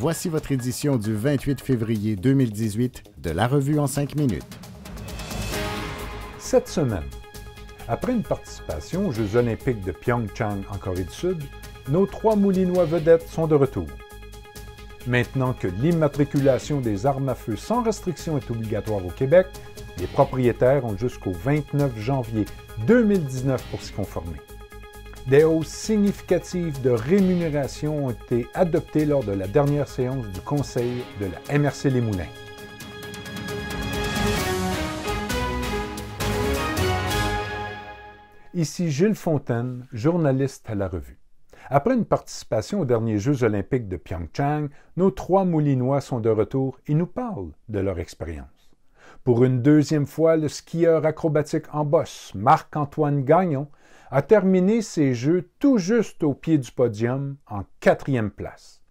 Voici votre édition du 28 février 2018 de la Revue en 5 minutes. Cette semaine, après une participation aux Jeux olympiques de Pyeongchang en Corée du Sud, nos 3 Moulinois vedettes sont de retour. Maintenant que l'immatriculation des armes à feu sans restriction est obligatoire au Québec, les propriétaires ont jusqu'au 29 janvier 2019 pour s'y conformer. Des hausses significatives de rémunération ont été adoptées lors de la dernière séance du Conseil de la MRC Les Moulins. Ici Gilles Fontaine, journaliste à la Revue. Après une participation aux derniers Jeux olympiques de Pyeongchang, nos 3 Moulinois sont de retour et nous parlent de leur expérience. Pour une deuxième fois, le skieur acrobatique en bosse, Marc-Antoine Gagnon, a terminé ses Jeux tout juste au pied du podium, en 4e place.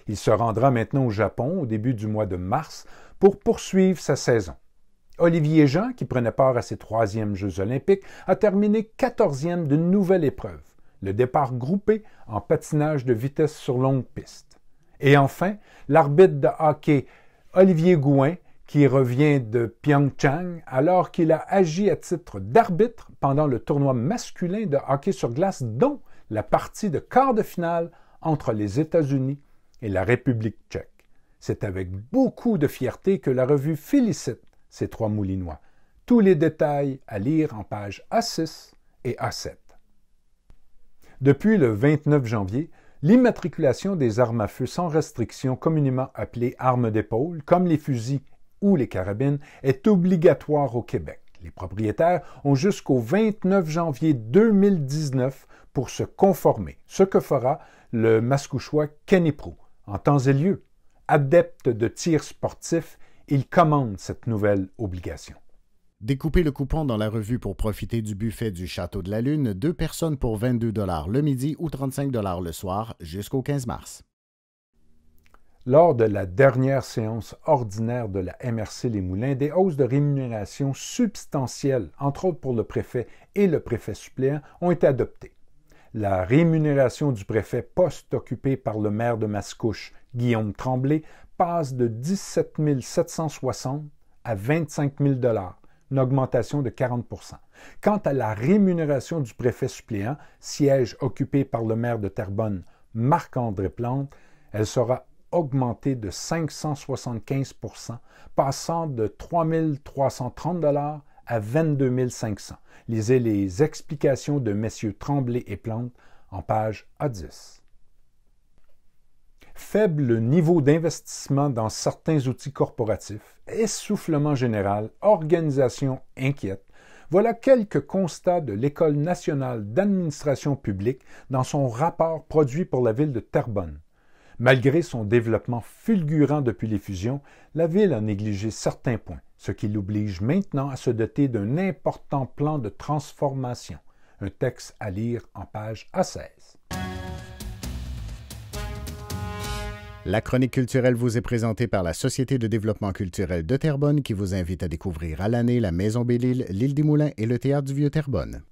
Il se rendra maintenant au Japon au début du mois de mars pour poursuivre sa saison. Olivier Jean, qui prenait part à ses 3e Jeux olympiques, a terminé 14e d'une nouvelle épreuve, le départ groupé en patinage de vitesse sur longue piste. Et enfin, l'arbitre de hockey Olivier Gouin, qui revient de Pyeongchang alors qu'il a agi à titre d'arbitre pendant le tournoi masculin de hockey sur glace, dont la partie de quart de finale entre les États-Unis et la République tchèque. C'est avec beaucoup de fierté que la Revue félicite ces 3 Moulinois. Tous les détails à lire en pages A6 et A7. Depuis le 29 janvier, l'immatriculation des armes à feu sans restriction, communément appelées armes d'épaule, comme les fusils ou les carabines, est obligatoire au Québec. Les propriétaires ont jusqu'au 29 janvier 2019 pour se conformer, ce que fera le Mascouchois Kenny Proulx. En temps et lieu, adepte de tir sportif, il commande cette nouvelle obligation. Découpez le coupon dans la Revue pour profiter du buffet du Château de la Lune, 2 personnes pour 22 $ le midi ou 35 $ le soir jusqu'au 15 mars. Lors de la dernière séance ordinaire de la MRC Les Moulins, des hausses de rémunération substantielles, entre autres pour le préfet et le préfet suppléant, ont été adoptées. La rémunération du préfet poste occupé par le maire de Mascouche, Guillaume Tremblay, passe de 17 760 à 25 000 $, une augmentation de 40 %. Quant à la rémunération du préfet suppléant, siège occupé par le maire de Terrebonne, Marc-André Plante, elle sera augmentée de 575 %, passant de 3 330 $ à 22 500 $. Lisez les explications de messieurs Tremblay et Plante en page A10. Faible niveau d'investissement dans certains outils corporatifs, essoufflement général, organisation inquiète, voilà quelques constats de l'École nationale d'administration publique dans son rapport produit pour la ville de Terrebonne. Malgré son développement fulgurant depuis les fusions, la ville a négligé certains points, ce qui l'oblige maintenant à se doter d'un important plan de transformation. Un texte à lire en page A16. La chronique culturelle vous est présentée par la Société de développement culturel de Terrebonne qui vous invite à découvrir à l'année la Maison Belle-Île, l'Île des Moulins et le Théâtre du Vieux-Terrebonne.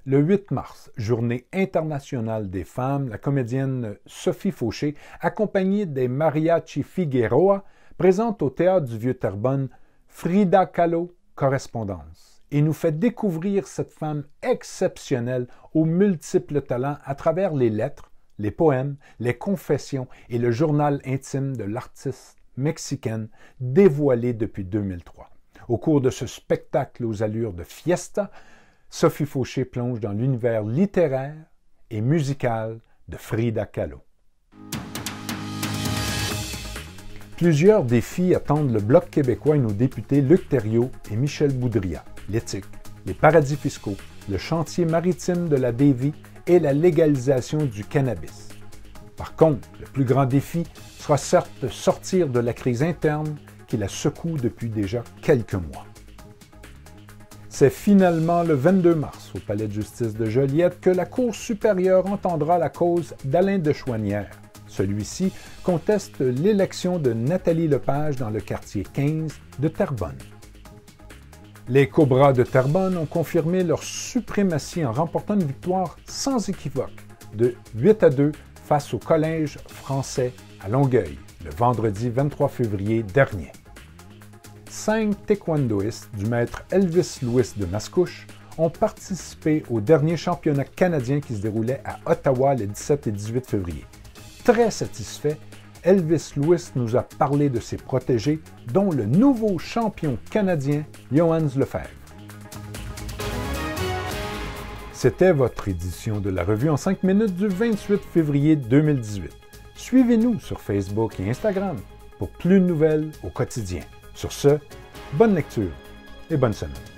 Le 8 mars, journée internationale des femmes, la comédienne Sophie Fauché, accompagnée des Mariachi Figueroa, présente au Théâtre du Vieux-Terrebonne Frida Kahlo, correspondance, et nous fait découvrir cette femme exceptionnelle aux multiples talents à travers les lettres, les poèmes, les confessions et le journal intime de l'artiste mexicaine dévoilé depuis 2003. Au cours de ce spectacle aux allures de fiesta, Sophie Fauché plonge dans l'univers littéraire et musical de Frida Kahlo. Plusieurs défis attendent le Bloc québécois et nos députés Luc Thériault et Michel Boudria. L'éthique, les paradis fiscaux, le chantier maritime de la Davie et la légalisation du cannabis. Par contre, le plus grand défi sera certes de sortir de la crise interne qui la secoue depuis déjà quelques mois. C'est finalement le 22 mars, au Palais de justice de Joliette, que la Cour supérieure entendra la cause d'Alain de Chouanière. Celui-ci conteste l'élection de Nathalie Lepage dans le quartier 15 de Terrebonne. Les Cobras de Terrebonne ont confirmé leur suprématie en remportant une victoire sans équivoque de 8-2 face au Collège français à Longueuil, le vendredi 23 février dernier. 5 taekwondoïstes du maître Elvis Lewis de Mascouche ont participé au dernier championnat canadien qui se déroulait à Ottawa les 17 et 18 février. Très satisfait, Elvis Lewis nous a parlé de ses protégés, dont le nouveau champion canadien, Johannes Lefebvre. C'était votre édition de la revue en 5 minutes du 28 février 2018. Suivez-nous sur Facebook et Instagram pour plus de nouvelles au quotidien. Sur ce, bonne lecture et bonne semaine.